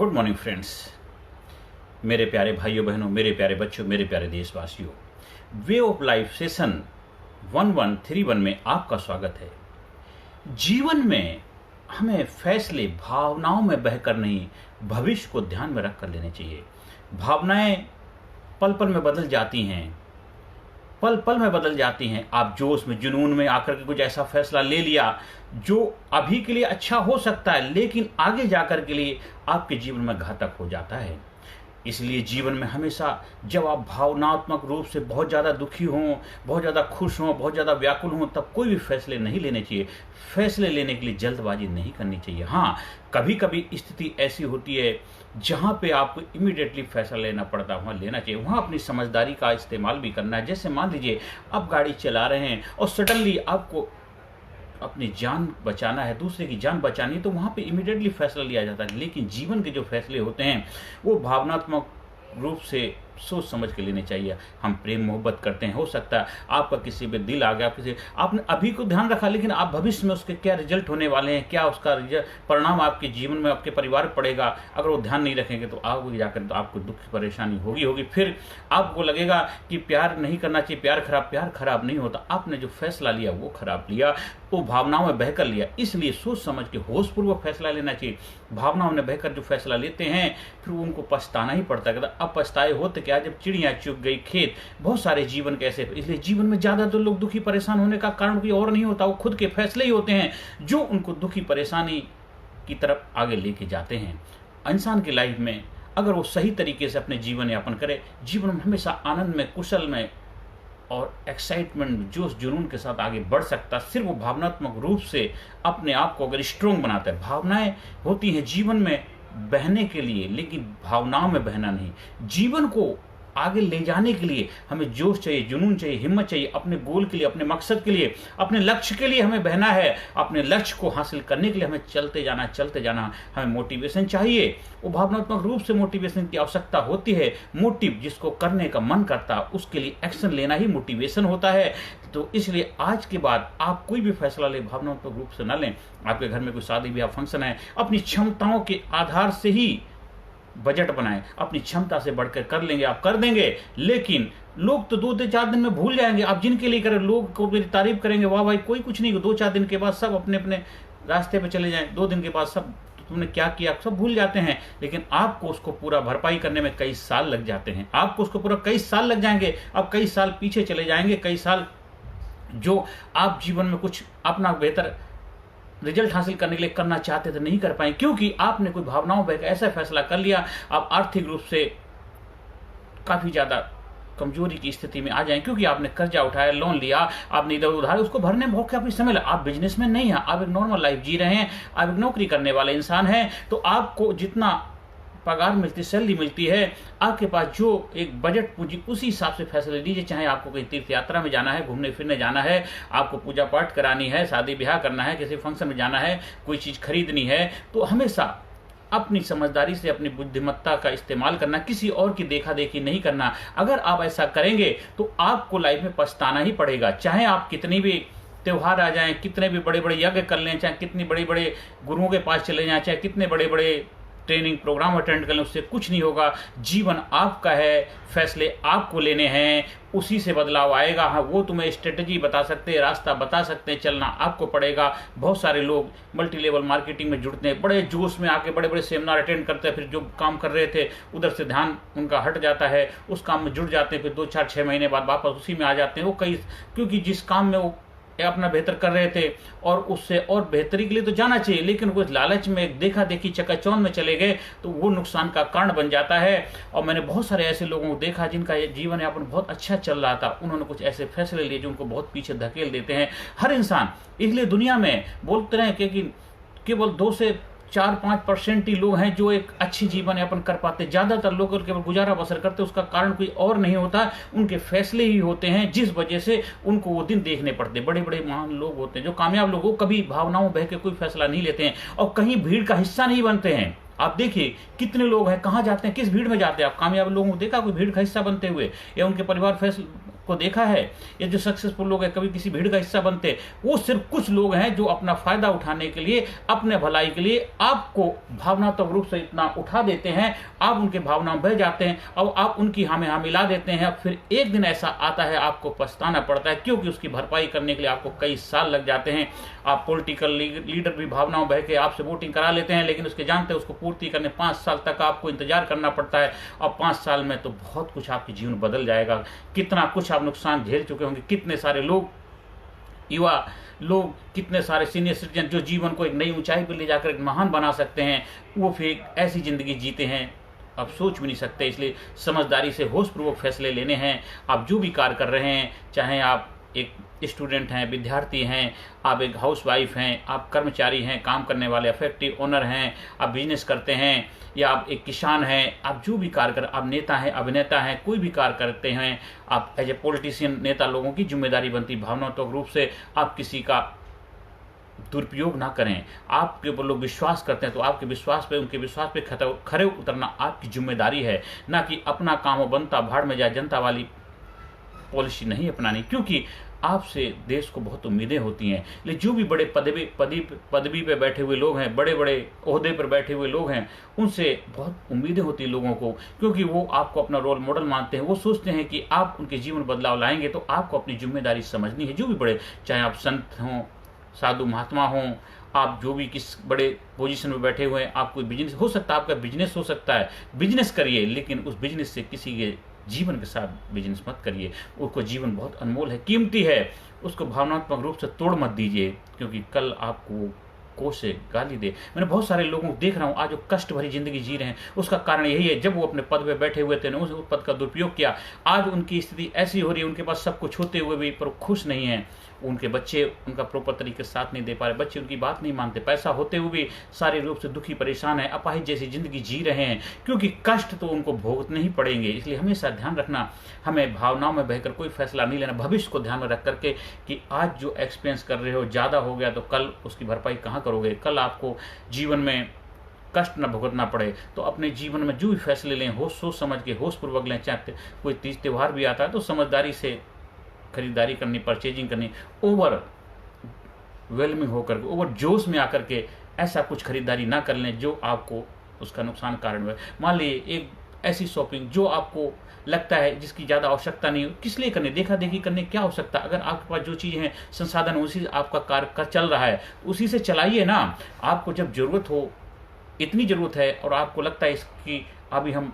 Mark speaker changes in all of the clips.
Speaker 1: Good morning friends, मेरे प्यारे भाइयों बहनों, मेरे प्यारे बच्चों, मेरे प्यारे देशवासियों। वे ऑफ लाइफ सेशन 1131 में आपका स्वागत है। जीवन में हमें फैसले भावनाओं में बहकर नहीं, भविष्य को ध्यान में रखकर लेने चाहिए। भावनाएं पल पल में बदल जाती हैं, पल पल में बदल जाती हैं। आप जोश में, जुनून में आकर के कुछ ऐसा फैसला ले लिया जो अभी के लिए अच्छा हो सकता है, लेकिन आगे जाकर के लिए आपके जीवन में घातक हो जाता है। इसलिए जीवन में हमेशा जब आप भावनात्मक रूप से बहुत ज़्यादा दुखी हों, बहुत ज़्यादा खुश हों, बहुत ज़्यादा व्याकुल हों, तब कोई भी फैसले नहीं लेने चाहिए। फैसले लेने के लिए जल्दबाजी नहीं करनी चाहिए। हाँ, कभी कभी स्थिति ऐसी होती है जहाँ पे आपको इमीडिएटली फैसला लेना पड़ता है, वहाँ लेना चाहिए। वहाँ अपनी समझदारी का इस्तेमाल भी करना है। जैसे मान लीजिए आप गाड़ी चला रहे हैं और सडनली आपको अपनी जान बचाना है, दूसरे की जान बचानी है, तो वहाँ पे इमीडिएटली फैसला लिया जाता है। लेकिन जीवन के जो फैसले होते हैं वो भावनात्मक रूप से सोच समझ के लेने चाहिए। हम प्रेम मोहब्बत करते हैं, हो सकता है आपका किसी पे दिल आ गया, आपने अभी को ध्यान रखा, लेकिन आप भविष्य में उसके क्या रिजल्ट होने वाले हैं, क्या उसका परिणाम आपके जीवन में, आपके परिवार पर पड़ेगा, अगर वो ध्यान नहीं रखेंगे तो आगे जाकर तो आपको दुख परेशानी होगी। फिर आपको लगेगा कि प्यार नहीं करना चाहिए, प्यार खराब नहीं होता। आपने जो फैसला लिया वो खराब लिया, वो भावनाओं में बहकर लिया। इसलिए सोच समझ के होशपूर्वक फैसला लेना चाहिए। भावनाओं में बहकर जो फैसला लेते हैं फिर उनको पछताना ही पड़ता है। अब पछताए होते क्या, जब चिड़िया चुग गई खेत। बहुत सारे जीवन के ऐसे। इसलिए जीवन में ज्यादातर लोग दुखी परेशान होने का कारण कोई और नहीं होता, वो खुद के फैसले ही होते हैं जो उनको दुखी परेशानी की तरफ आगे लेके जाते हैं। इंसान की लाइफ में अगर वो सही तरीके से अपने जीवन यापन करे, जीवन में हमेशा आनंद में, कुशल में और एक्साइटमेंट, जोश जुनून के साथ आगे बढ़ सकता। सिर्फ वो भावनात्मक रूप से अपने आप को अगर स्ट्रोंग बनाता है। भावनाएं होती हैं जीवन में बहने के लिए, लेकिन भावनाओं में बहना नहीं। जीवन को आगे ले जाने के लिए हमें जोश चाहिए, जुनून चाहिए, हिम्मत चाहिए। अपने गोल के लिए, अपने मकसद के लिए, अपने लक्ष्य के लिए हमें बहना है। अपने लक्ष्य को हासिल करने के लिए हमें चलते जाना। हमें मोटिवेशन चाहिए। वो भावनात्मक रूप से मोटिवेशन की आवश्यकता होती है। मोटिव जिसको करने का मन करता है उसके लिए एक्शन लेना ही मोटिवेशन होता है। तो इसलिए आज के बाद आप कोई भी फैसला ले, भावनात्मक रूप से न लें। आपके घर में कोई शादी ब्याह फंक्शन है, अपनी क्षमताओं के आधार से ही बजट बनाएं। अपनी क्षमता से बढ़कर कर लेंगे, आप कर देंगे। लेकिन लोग तो 2-4 दिन में भूल जाएंगे। आप जिनके लिए करें, लोग को मेरी तारीफ करेंगे, वाह भाई, कोई कुछ नहीं। 2-4 दिन के बाद सब अपने अपने रास्ते पे चले जाएं। 2 दिन के बाद सब तुमने क्या किया सब भूल जाते हैं। लेकिन आपको उसको पूरा भरपाई करने में कई साल लग जाते हैं। आपको उसको पूरा कई साल लग जाएंगे। अब कई साल पीछे चले जाएंगे, कई साल जो आप जीवन में कुछ अपना बेहतर रिजल्ट हासिल करने के लिए करना चाहते थे, नहीं कर पाए, क्योंकि आपने कोई भावनाओं पर ऐसा फैसला कर लिया। आप आर्थिक रूप से काफी ज्यादा कमजोरी की स्थिति में आ जाएं, क्योंकि आपने कर्जा उठाया, लोन लिया, आपने इधर उधार, उसको भरने में बहुत काफी समय लगा। आप बिजनेसमैन नहीं हैं, आप एक नॉर्मल लाइफ जी रहे हैं, आप एक नौकरी करने वाले इंसान हैं। तो आपको जितना पगार मिलती, सैलरी मिलती है, आपके पास जो एक बजट पूंजी, उसी हिसाब से फैसले लीजिए। चाहे आपको कहीं तीर्थ यात्रा में जाना है, घूमने फिरने जाना है, आपको पूजा पाठ करानी है, शादी ब्याह करना है, किसी फंक्शन में जाना है, कोई चीज खरीदनी है, तो हमेशा अपनी समझदारी से, अपनी बुद्धिमत्ता का इस्तेमाल करना, किसी और की देखा देखी नहीं करना। अगर आप ऐसा करेंगे तो आपको लाइफ में पछताना ही पड़ेगा। चाहे आप कितनी भी त्योहार आ जाएं, कितने भी बड़े बड़े यज्ञ कर लें, चाहे कितने बड़े बड़े गुरुओं के पास चले जाएं, चाहे कितने बड़े बड़े ट्रेनिंग प्रोग्राम अटेंड कर लें, उससे कुछ नहीं होगा। जीवन आपका है, फैसले आपको लेने हैं, उसी से बदलाव आएगा। हाँ, वो तुम्हें स्ट्रेटजी बता सकते हैं, रास्ता बता सकते हैं, चलना आपको पड़ेगा। बहुत सारे लोग मल्टी लेवल मार्केटिंग में जुड़ते हैं, बड़े जोश में आके बड़े बड़े सेमिनार अटेंड करते हैं, फिर जो काम कर रहे थे उधर से ध्यान उनका हट जाता है, उस काम में जुड़ जाते हैं, फिर 2-4-6 महीने बाद वापस उसी में आ जाते हैं। वो क्योंकि जिस काम में वो अपना बेहतर कर रहे थे और उससे और बेहतरी के लिए तो जाना चाहिए, लेकिन कुछ लालच में, देखा देखी, चकाचौंध में चले गए तो वो नुकसान का कारण बन जाता है। और मैंने बहुत सारे ऐसे लोगों को देखा जिनका ये जीवन यापन बहुत अच्छा चल रहा था, उन्होंने कुछ ऐसे फैसले लिए जो उनको बहुत पीछे धकेल देते हैं। हर इंसान, इसलिए दुनिया में बोलते रहे कि केवल 2 से 4-5% ही लोग हैं जो एक अच्छी जीवन यापन कर पाते। ज्यादातर लोग केवल गुजारा बसर करते, उसका कारण कोई और नहीं होता, उनके फैसले ही होते हैं, जिस वजह से उनको वो दिन देखने पड़ते। बड़े बड़े महान लोग होते हैं जो कामयाब लोग, वो कभी भावनाओं बह के कोई फैसला नहीं लेते हैं और कहीं भीड़ का हिस्सा नहीं बनते हैं। आप देखिए कितने लोग हैं, कहाँ जाते हैं, किस भीड़ में जाते हैं। आप कामयाब लोगों को देखा कोई भीड़ का हिस्सा बनते हुए, या उनके परिवार को देखा है, ये जो सक्सेसफुल लोग हैं कभी किसी भीड़ का हिस्सा बनते, वो सिर्फ कुछ लोग हैं जो अपना फायदा उठाने के लिए, अपने भलाई के लिए आपको भावनात्मक रूप से इतना उठा देते हैं, आप उनके भावनाओं में बह जाते हैं और आप उनकी हाँ में हाँ मिला देते हैं। फिर एक दिन ऐसा आता है आपको पछताना पड़ता है, क्योंकि उसकी भरपाई करने के लिए आपको कई साल लग जाते हैं। आप पॉलिटिकल लीडर भी भावनाओं बह के आपसे वोटिंग करा लेते हैं, लेकिन उसके जानते हैं उसको पूर्ति करने 5 साल तक आपको इंतजार करना पड़ता है, और 5 साल में तो बहुत कुछ आपके जीवन बदल जाएगा। कितना कुछ आप नुकसान झेल चुके होंगे, कितने सारे लोग, युवा लोग, कितने सारे सीनियर सिटीजन जो जीवन को एक नई ऊंचाई पर ले जाकर एक महान बना सकते हैं, वो फिर ऐसी जिंदगी जीते हैं आप सोच भी नहीं सकते। इसलिए समझदारी से होशपूर्वक फैसले लेने हैं। आप जो भी कार्य कर रहे हैं, चाहे आप एक स्टूडेंट हैं, विद्यार्थी हैं, आप एक हाउसवाइफ हैं, आप कर्मचारी हैं, काम करने वाले फैक्ट्री ओनर हैं, आप बिजनेस करते हैं, या आप एक किसान हैं, आप जो भी कार्य कर, आप नेता हैं, अभिनेता हैं, कोई भी कार्य करते हैं, आप एज ए पॉलिटिशियन, नेता लोगों की जिम्मेदारी बनती भावनात्मक रूप से आप किसी का दुरुपयोग ना करें। आपके ऊपर लोग विश्वास करते हैं तो आपके विश्वास पे, उनके विश्वास पे खरे उतरना आपकी जिम्मेदारी है, ना कि अपना काम हो बनता भाड़ में जाए जनता वाली पॉलिसी नहीं अपनानी, क्योंकि आपसे देश को बहुत उम्मीदें होती हैं। लेकिन जो भी बड़े पदवी पे बैठे हुए लोग हैं, बड़े बड़े ओहदे पर बैठे हुए लोग हैं, उनसे बहुत उम्मीदें होती हैं लोगों को, क्योंकि वो आपको अपना रोल मॉडल मानते हैं। वो सोचते हैं कि आप उनके जीवन बदलाव लाएंगे, तो आपको अपनी जिम्मेदारी समझनी है। जो भी बड़े, चाहे आप संत हों, साधु महात्मा हों, आप जो भी किस बड़े पोजीशन में बैठे हुए हैं, आप कोई बिजनेस हो सकता है, आपका बिजनेस हो सकता है, बिजनेस करिए, लेकिन उस बिजनेस से किसी के जीवन के साथ बिजनेस मत करिए। उसको जीवन बहुत अनमोल है, कीमती है, उसको भावनात्मक रूप से तोड़ मत दीजिए, क्योंकि कल आपको कोस से गाली दे। मैंने बहुत सारे लोगों को देख रहा हूँ आज जो कष्ट भरी जिंदगी जी रहे हैं, उसका कारण यही है, जब वो अपने पद पे बैठे हुए थे, उस पद का दुरुपयोग किया। आज उनकी स्थिति ऐसी हो रही है, उनके पास सब कुछ होते हुए भी पर खुश नहीं है। उनके बच्चे उनका प्रॉपर तरीके से साथ नहीं दे पा रहे, बच्चे उनकी बात नहीं मानते, पैसा होते हुए भी शारीरिक रूप से दुखी परेशान है, अपाहिज जैसी जिंदगी जी रहे हैं, क्योंकि कष्ट तो उनको भोगने ही पड़ेंगे। इसलिए हमेशा ध्यान रखना, हमें भावनाओं में बहकर कोई फैसला नहीं लेना, भविष्य को ध्यान में रख करके कि आज जो एक्सपीरियंस कर रहे हो ज़्यादा हो गया तो कल उसकी भरपाई कहाँ करोगे। कल आपको जीवन में कष्ट न भुगतना पड़े, तो अपने जीवन में जो भी फैसले लें सोच समझ के होशपूर्वक लें। चाहे कोई तीज त्यौहार भी आता है तो समझदारी से खरीदारी करनी, परचेजिंग करनी, ओवर वेलमिंग होकर, ओवर जोश में आकर के ऐसा कुछ खरीदारी ना कर लें जो आपको उसका नुकसान कारण हो। मान लीजिए एक ऐसी शॉपिंग जो आपको लगता है जिसकी ज़्यादा आवश्यकता नहीं हो, किस लिए करनी, देखा देखी करने क्या आवश्यकता। अगर आपके पास जो चीज़ है, संसाधन, उसी आपका कार्य चल रहा है, उसी से चलाइए ना। आपको जब जरूरत हो, इतनी जरूरत है और आपको लगता है इसकी अभी हम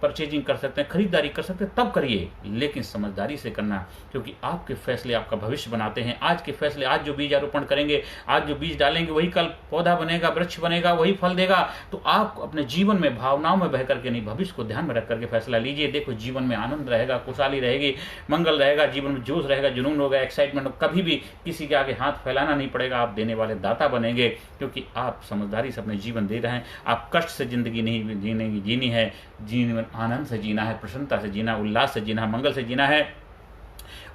Speaker 1: परचेजिंग कर सकते हैं, खरीदारी कर सकते हैं, तब करिए, लेकिन समझदारी से करना, क्योंकि आपके फैसले आपका भविष्य बनाते हैं। आज के फैसले, आज जो बीज आरोपण करेंगे, आज जो बीज डालेंगे, वही कल पौधा बनेगा, वृक्ष बनेगा, वही फल देगा। तो आप अपने जीवन में भावनाओं में बह करके नहीं, भविष्य को ध्यान में रख करके फैसला लीजिए। देखो जीवन में आनंद रहेगा, खुशहाली रहेगी, मंगल रहेगा, जीवन में जोश रहेगा, जुनून होगा, एक्साइटमेंट हो, कभी भी किसी के आगे हाथ फैलाना नहीं पड़ेगा। आप देने वाले दाता बनेंगे, क्योंकि आप समझदारी से अपने जीवन दे रहे हैं। आप कष्ट से जिंदगी नहीं जीनी है, जीवन आनंद से जीना है, प्रसन्नता से जीना, उल्लास से जीना, मंगल से जीना है।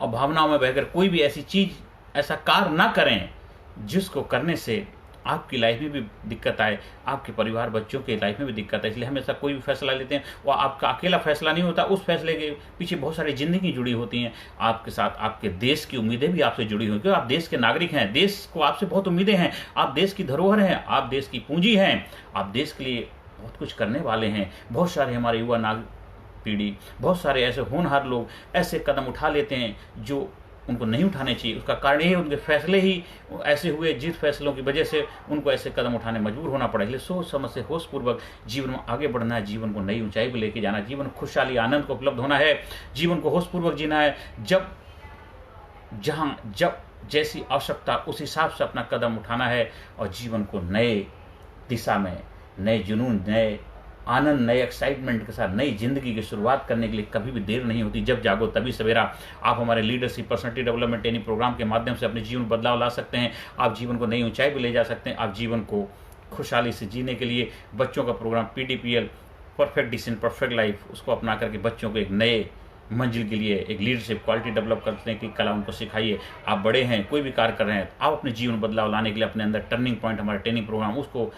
Speaker 1: और भावनाओं में बहकर कोई भी ऐसी चीज, ऐसा कार्य ना करें जिसको करने से आपकी लाइफ में भी दिक्कत आए, आपके परिवार बच्चों के लाइफ में भी दिक्कत है। इसलिए हमेशा कोई भी फैसला लेते हैं वो आपका अकेला फैसला नहीं होता, उस फैसले के पीछे बहुत सारी जिंदगी जुड़ी होती हैं। आपके साथ आपके देश की उम्मीदें भी आपसे जुड़ी हुई, क्योंकि आप देश के नागरिक हैं, देश को आपसे बहुत उम्मीदें हैं, आप देश की धरोहर हैं, आप देश की पूंजी हैं, आप देश के लिए बहुत कुछ करने वाले हैं। बहुत सारे हमारे युवा पीढ़ी, बहुत सारे ऐसे होनहार लोग ऐसे कदम उठा लेते हैं जो उनको नहीं उठाने चाहिए। उसका कारण ये है उनके फैसले ही ऐसे हुए जिस फैसलों की वजह से उनको ऐसे कदम उठाने मजबूर होना पड़ा। इसलिए सोच समझ से होशपूर्वक जीवन में आगे बढ़ना है, जीवन को नई ऊंचाई पर लेके जाना, जीवन खुशहाली आनंद को उपलब्ध होना है, जीवन को होशपूर्वक जीना है। जब जैसी आवश्यकता उस हिसाब से अपना कदम उठाना है और जीवन को नए दिशा में, नए जुनून, नए आनंद, नए एक्साइटमेंट के साथ नई जिंदगी की शुरुआत करने के लिए कभी भी देर नहीं होती। जब जागो तभी सवेरा। आप हमारे leadership, personality development training program के माध्यम से अपने जीवन बदलाव ला सकते हैं। आप जीवन को नई ऊंचाई पर ले जा सकते हैं। आप जीवन को खुशहाली से जीने के लिए बच्चों का program PDPL, perfect decision perfect life, उसको अपना करके बच्चों को एक नए मंजिल के लिए, एक लीडरशिप क्वालिटी डेवलप करने की कला उनको सिखाइए। आप बड़े हैं, कोई भी कार्य कर रहे हैं, आप अपने जीवन बदलाव लाने के लिए अपने अंदर टर्निंग पॉइंट, हमारे ट्रेनिंग प्रोग्राम, उसको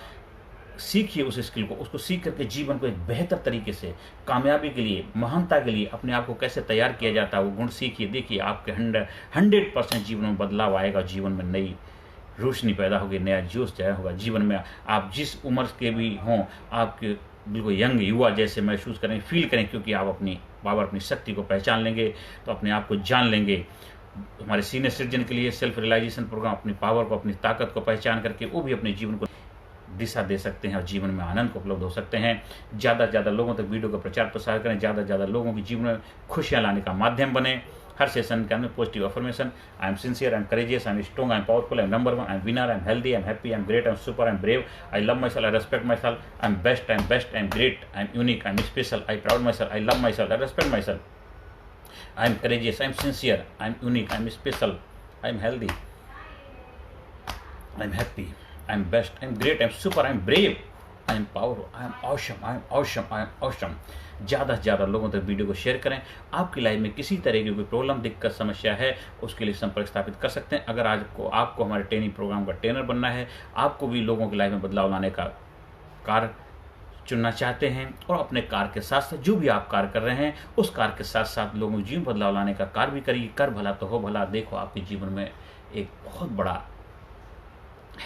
Speaker 1: सीखिए उस स्किल को, उसको सीख करके जीवन को एक बेहतर तरीके से कामयाबी के लिए, महानता के लिए अपने आप को कैसे तैयार किया जाता है वो गुण सीखिए। देखिए आपके 100% जीवन में बदलाव आएगा, जीवन में नई रोशनी पैदा होगी, नया जोश जाया होगा जीवन में। आप जिस उम्र के भी हों, आपके बिल्कुल यंग युवा जैसे महसूस करें, फील करें, क्योंकि आप अपनी पावर, अपनी शक्ति को पहचान लेंगे तो अपने आप को जान लेंगे। हमारे सीनियर सिटीजन के लिए सेल्फ रियलाइजेशन प्रोग्राम, अपनी पावर को, अपनी ताकत को पहचान करके वो भी अपने जीवन को दिशा दे सकते हैं और जीवन में आनंद को उपलब्ध हो सकते हैं। ज़्यादा से ज़्यादा लोगों तक वीडियो का प्रचार प्रसार करें, ज़्यादा से ज़्यादा लोगों के जीवन में खुशियाँ लाने का माध्यम बने। हर सेशन के अंदर positive affirmation, I am sincere, I am courageous, I am strong, I am powerful, I am number 1, I am winner, I am healthy, I am happy, I am great, I am super, I am brave, I love my self, I respect my self, I am best, I am great, I am unique, I am special, I proud my self, I love my self, I respect my self, I am courageous, I am sincere, I am unique, I am special, I am healthy, I am happy, I am best, I am great, I am super, I am brave, I am powerful, I am awesome, I am awesome, I am awesome। ज़्यादा से ज़्यादा लोगों तक video को share करें। आपकी life में किसी तरह की कोई प्रॉब्लम, दिक्कत, समस्या है, उसके लिए संपर्क स्थापित कर सकते हैं। अगर आपको हमारे ट्रेनिंग प्रोग्राम का ट्रेनर बनना है, आपको भी लोगों की लाइफ में बदलाव लाने का कार्य चुनना चाहते हैं और अपने कार्य के साथ साथ जो भी आप कार्य कर रहे हैं उस कार्य के साथ साथ लोगों के जीवन बदलाव लाने का कार्य भी करिए। कर भला तो हो भला। देखो आपके जीवन में एक बहुत बड़ा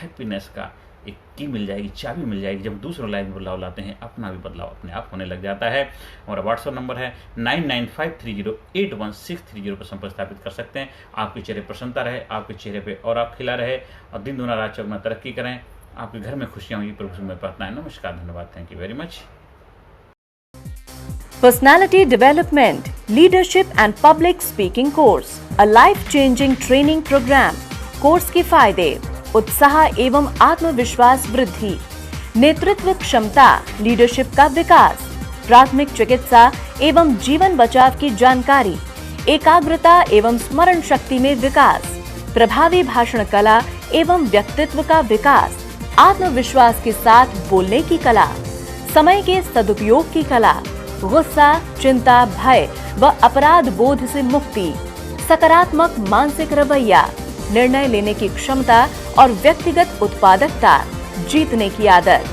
Speaker 1: हैप्पीनेस का एक की मिल जाएगी, चाबी मिल जाएगी। जब दूसरों लाइफ में बदलाव लाते हैं, अपना भी बदलाव अपने आप होने लग जाता है। हमारा व्हाट्सएप नंबर है 9953081630 पर संपर्क स्थापित कर सकते हैं। आपके चेहरे प्रसन्नता रहे, आपके चेहरे पे और आप खिला रहे और दिन दुना रात चौगुना तरक्की करें। आपके घर में खुशियां होंगी, प्रभु से मैं प्रार्थना है। नमस्कार, धन्यवाद, thank you very much.
Speaker 2: Personality Development, Leadership and Public Speaking Course, a life-changing training program। Course के फायदे: उत्साह एवं आत्मविश्वास वृद्धि, नेतृत्व क्षमता, लीडरशिप का विकास, प्राथमिक चिकित्सा एवं जीवन बचाव की जानकारी, एकाग्रता एवं स्मरण शक्ति में विकास, प्रभावी भाषण कला एवं व्यक्तित्व का विकास, आत्मविश्वास के साथ बोलने की कला, समय के सदुपयोग की कला, गुस्सा, चिंता, भय व अपराध बोध से मुक्ति, सकारात्मक मानसिक रवैया, निर्णय लेने की क्षमता और व्यक्तिगत उत्पादकता, जीतने की आदत।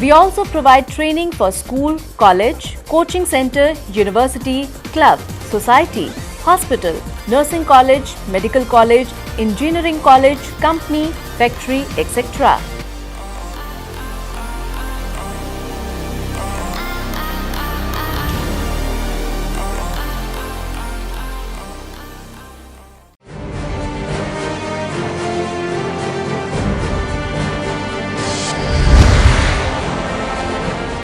Speaker 2: We also provide training for school, college, coaching center, university, club, society, hospital, nursing college, medical college, engineering college, company, factory, etc.